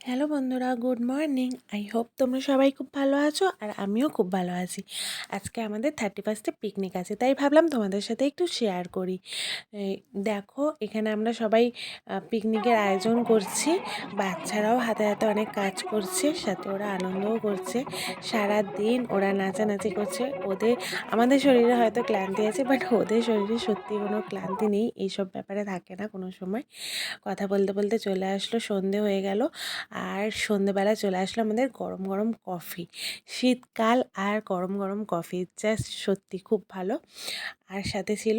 Hello বন্ধুরা, good morning. I hope তোমরা সবাই খুব ভালো আছো আর আমিও খুব ভালো আছি। আজকে আমাদের 31 পিকনিক আছে, তাই ভাবলাম তোমাদের সাথে একটু শেয়ার করি। এই দেখো, এখানে আমরা সবাই পিকনিকের আয়োজন করছি। বাচ্চারাও হাতে হাতে অনেক কাজ করছে, সাথে ওরা আনন্দও করছে। সারা দিন ওরা নাচানাচি করছে। আমাদের শরীরে হয়তো ক্লান্তি আছে, বাট ওদের শরীরে সত্যি কোনো ক্লান্তি নেই। এইসব ব্যাপারে থাকে না কোনো সময়। কথা বলতে বলতে চলে আসলো সন্ধে হয়ে গেল। আর সন্ধেবেলা চলে আসলো আমাদের গরম গরম কফি। শীতকাল আর গরম গরম কফি জাস্ট সত্যি খুব ভালো। আর সাথে ছিল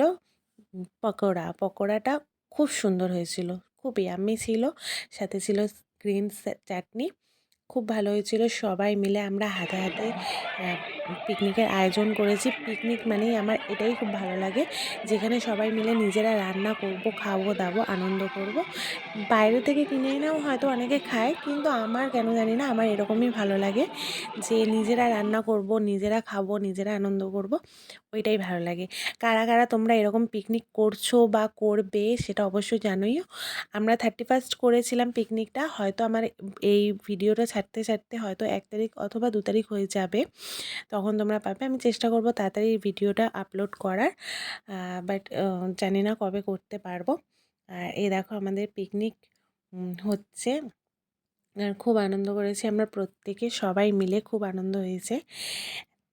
পকোড়াটা খুব সুন্দর হয়েছিল, খুব ইয়াম্মি ছিল। সাথে ছিল গ্রিন চাটনি, খুব ভালো হয়েছিল। সবাই মিলে আমরা হাতে হাতে পিকনিকের আয়োজন করেছি। পিকনিক মানেই আমার এটাই খুব ভালো লাগে, যেখানে সবাই মিলে নিজেরা রান্না করব, খাবো দাবো, আনন্দ করব। বাইরে থেকে কিনে এনেও হয়তো অনেকে খায়, কিন্তু আমার কেন জানি না, আমার এরকমই ভালো লাগে যে নিজেরা রান্না করব, নিজেরা খাবো, নিজেরা আনন্দ করব, ওইটাই ভালো লাগে। কারা কারা তোমরা এরকম পিকনিক করছো বা করবে সেটা অবশ্যই জানোইও। আমরা 31 করেছিলাম পিকনিকটা, হয়তো আমার এই ভিডিওটা ছাড়তে ছাড়তে হয়তো 1 তারিখ অথবা 2 তারিখ হয়ে যাবে, তখন তোমরা পাবে। আমি চেষ্টা করব তাড়াতাড়ি এই ভিডিওটা আপলোড করার, বাট জানি না কবে করতে পারবো। আর এই দেখো আমাদের পিকনিক হচ্ছে, আর খুব আনন্দ করেছি আমরা প্রত্যেকে, সবাই মিলে খুব আনন্দ হয়েছে।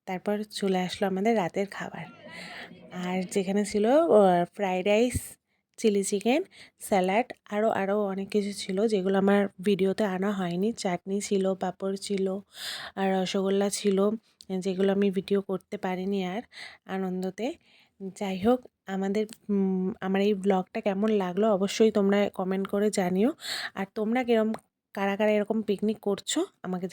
তারপর চলে আসলো আমাদের রাতের খাবার, আর যেখানে ছিল fried rice, chilli chicken, salad, আরও অনেক কিছু ছিল যেগুলো আমার ভিডিওতে আনা হয়নি। চাটনি ছিল, পাঁপড় ছিল, আর রসগোল্লা ছিল, যেগুলো আমি ভিডিও করতে পারিনি আর আনন্দতে। যাই হোক, আমার এই ব্লগটা কেমন লাগলো অবশ্যই তোমরা কমেন্ট করে জানিও। আর তোমরা কারা কারা এরকম পিকনিক করছো আমাকে